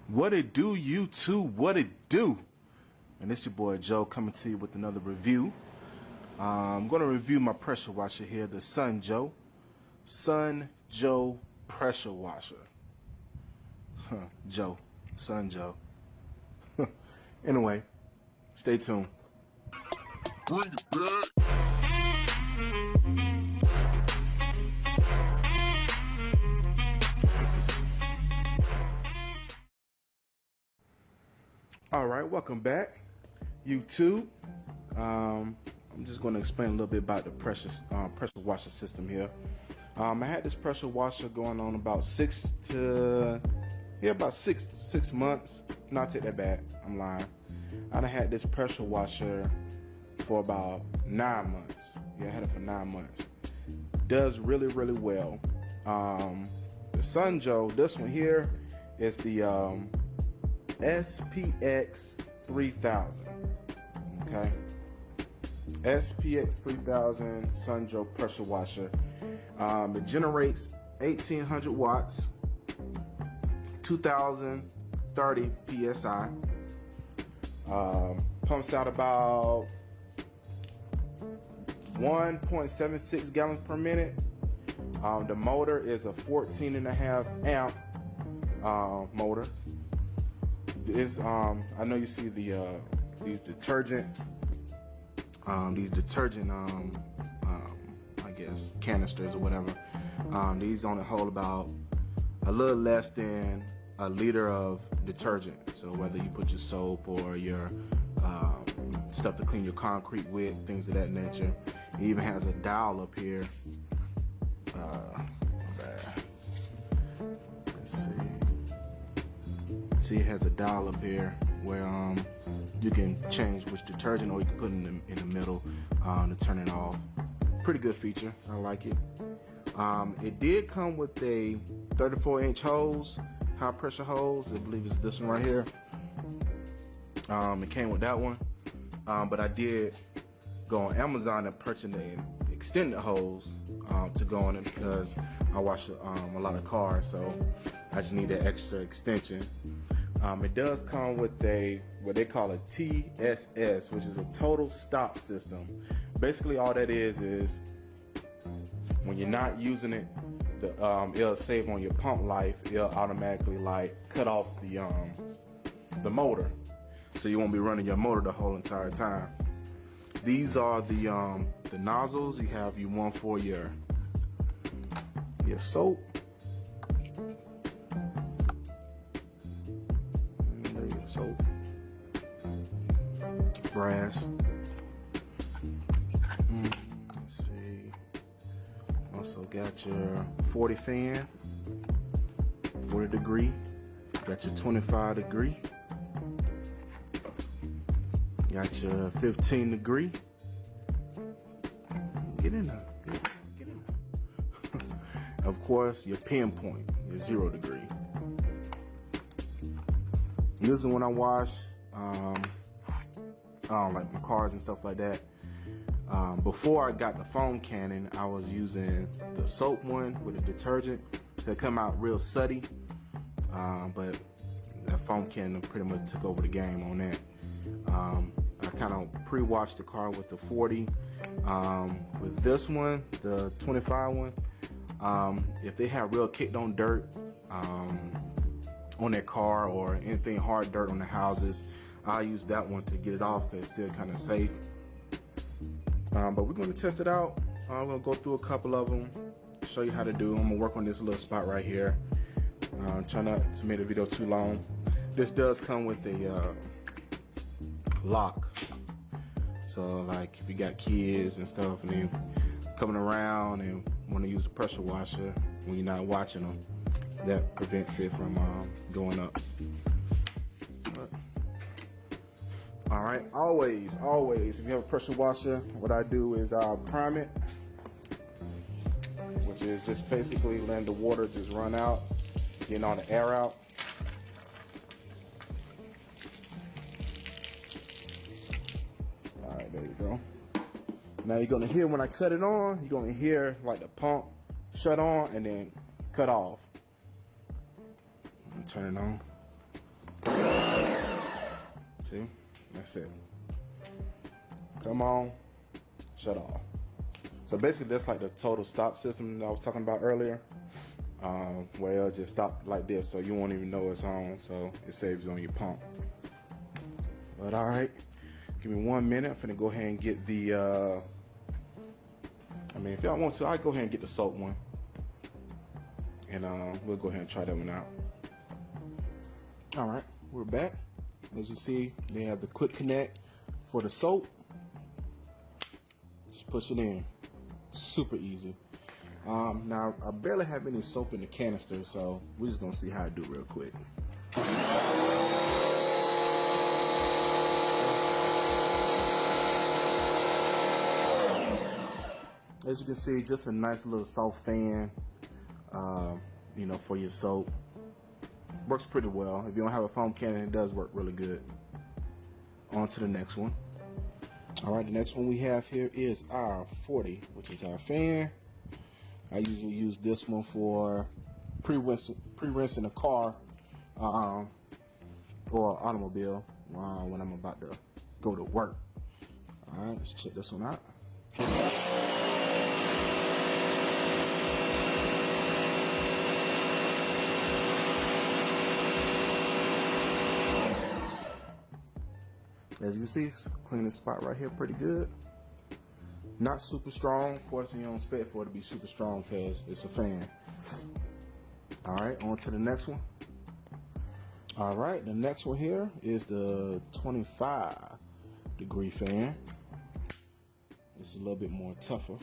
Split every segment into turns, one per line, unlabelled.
What it do, YouTube? What it do? And it's your boy Joe coming to you with another review. I'm going to review my pressure washer here, the Sun Joe pressure washer. Sun Joe. Anyway, stay tuned.
Bring it back.
Alright, welcome back, YouTube. I'm just going to explain a little bit about the pressure washer system here. I had this pressure washer going on about six months. No, I take that back. I'm lying. I had this pressure washer for about 9 months. Yeah, I had it for 9 months. Does really, really well. The Sun Joe, this one here is the SPX3000. Okay, SPX3000 Sun Joe pressure washer. It generates 1800 watts, 2030 PSI. Pumps out about 1.76 gallons per minute. The motor is a 14.5 amp motor. It's I know you see the these detergent I guess canisters or whatever. These only hold about a little less than a liter of detergent. So whether you put your soap or your stuff to clean your concrete with, things of that nature. It even has a dial up here. Let's see, it has a dial up here where you can change which detergent, or you can put it in the middle to turn it off. Pretty good feature. I like it. It did come with a 34-inch hose, high pressure hose. I believe it's this one right here. It came with that one, but I did go on Amazon and purchase an extended hose to go on it because I wash a lot of cars, so I just need that extra extension. It does come with what they call a TSS, which is a total stop system. Basically, all that is when you're not using it, it'll save on your pump life. It'll automatically cut off the motor, so you won't be running your motor the whole entire time. These are the nozzles. You have one for your soap. Soap, brass. Let's see. Also got your 40 fan, 40 degree. Got your 25 degree. Got your 15 degree. Get in there. Get in there. Of course, your pinpoint, your 0 degree. This is when I wash like my cars and stuff like that. Before I got the foam cannon, I was using the soap one with the detergent. They come out real sooty, but that foam cannon pretty much took over the game on that. I kind of pre-washed the car with the 40. With this one, the 25 one, if they have real kicked on dirt on their car or anything hard dirt on the houses, I'll use that one to get it off because it's still kind of safe. But we're going to test it out. I'm going to go through a couple of them, show you how to do them. I'm going to work on this little spot right here. Try not to make the video too long. This does come with a lock. So like if you got kids and stuff and they're coming around and want to use the pressure washer when you're not watching them, that prevents it from going up. All right, always, if you have a pressure washer, what I do is I'll prime it, which is just basically letting the water just run out, getting all the air out. All right, there you go. Now you're gonna hear when I cut it on, you're gonna hear like the pump shut on and then cut off. Turn it on. See, that's it. Come on, shut off. So basically that's like the total stop system that I was talking about earlier, where it'll just stop like this, so you won't even know it's on, so it saves on your pump. But all right, give me 1 minute. I'm finna go ahead and get the, I mean, if y'all want to, I'll go ahead and get the soap one. And we'll go ahead and try that one out. All right, we're back. As you see, they have the quick connect for the soap. Just push it in. Super easy. Now, I barely have any soap in the canister, so we're just gonna see how I do real quick. As you can see, just a nice little soft fan, you know, for your soap. Works pretty well. If you don't have a foam cannon, it does work really good. On to the next one. All right, the next one we have here is our 40, which is our fan. I usually use this one for pre-rinsing a car or automobile when I'm about to go to work. All right, let's check this one out. As you can see, clean the spot right here pretty good. Not super strong. Of course, you don't expect for it to be super strong because it's a fan. All right, on to the next one. All right, the next one here is the 25-degree fan. It's a little bit more tougher.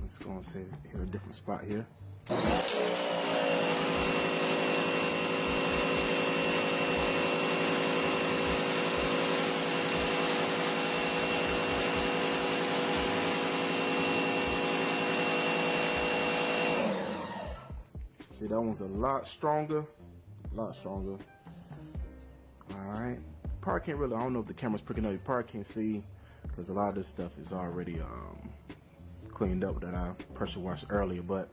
Let's go and hit a different spot here. See, that one's a lot stronger, All right, probably can't really, I don't know if the camera's picking up, you probably can't see because a lot of this stuff is already cleaned up that I pressure washed earlier, but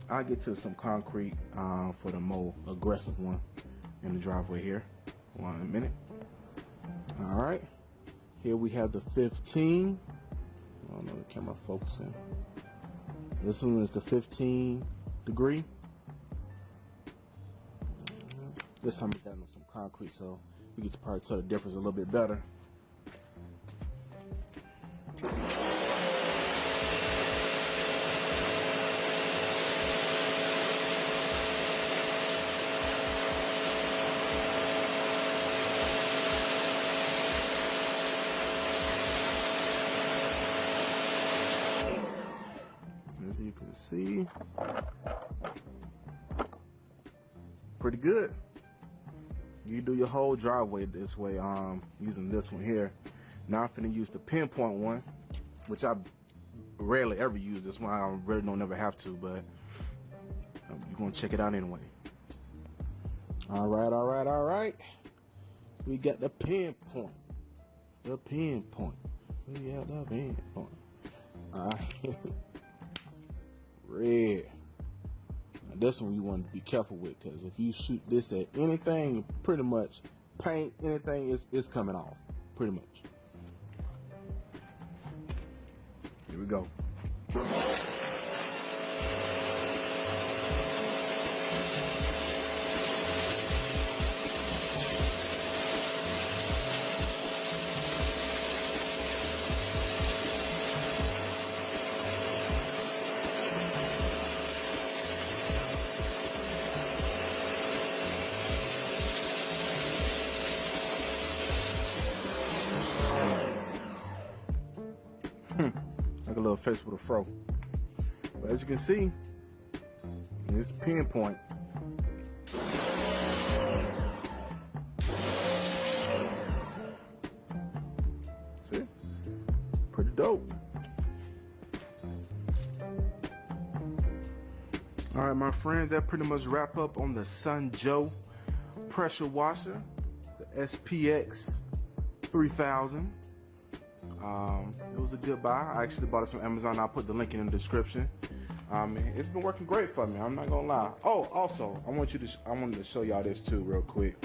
I'll get to some concrete for the more aggressive one in the driveway here. 1 minute. All right, here we have the 15. I don't know the camera focusing. This one is the 15-degree. This time we got some concrete, so we get to probably tell the difference a little bit better. As you can see, pretty good. You do your whole driveway this way, using this one here. Now I'm finna use the pinpoint one, which I rarely ever use this one. I really don't ever have to, but you're gonna check it out anyway. All right. We got the pinpoint. We got the pinpoint. All right. Red. Now this one you want to be careful with, because if you shoot this at anything, pretty much paint, anything, is coming off, pretty much. Here we go. Like a little face with a fro. But as you can see, it's pinpoint. See? Pretty dope. All right, my friends, that pretty much wrap up on the Sun Joe pressure washer, the SPX3000. It was a good buy. I actually bought it from Amazon. I'll put the link in the description. It's been working great for me. I'm not gonna lie. Oh, also, I wanted to show y'all this too, real quick.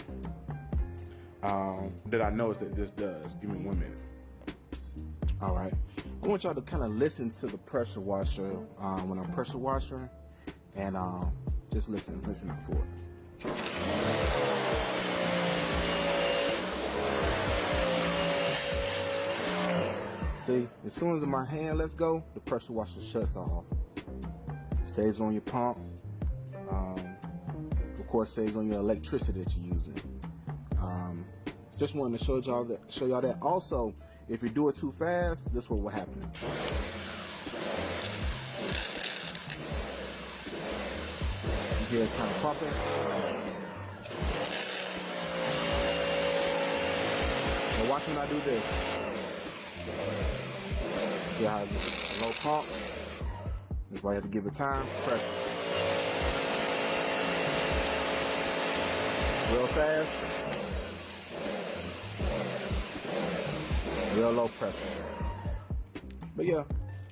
That I noticed that this does. Give me 1 minute. All right. I want y'all to kind of listen to the pressure washer when I'm pressure washing, and just listen out for it. See, as soon as my hand lets go, the pressure washer shuts off. Saves on your pump. Of course, saves on your electricity that you're using. Just wanted to show y'all that. Also, if you do it too fast, this is what will happen. You hear it kind of pumping. Now watch when I do this. See how it's low pump? That's why you have to give it time. Pressure. Real fast. Real low pressure. But yeah,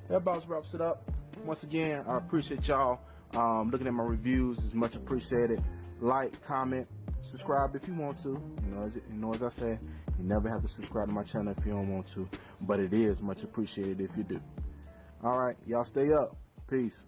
that about wraps it up. Once again, I appreciate y'all looking at my reviews. It's much appreciated. Like, comment, subscribe if you want to. You know, as I said, you never have to subscribe to my channel if you don't want to. But it is much appreciated if you do. All right, y'all stay up. Peace.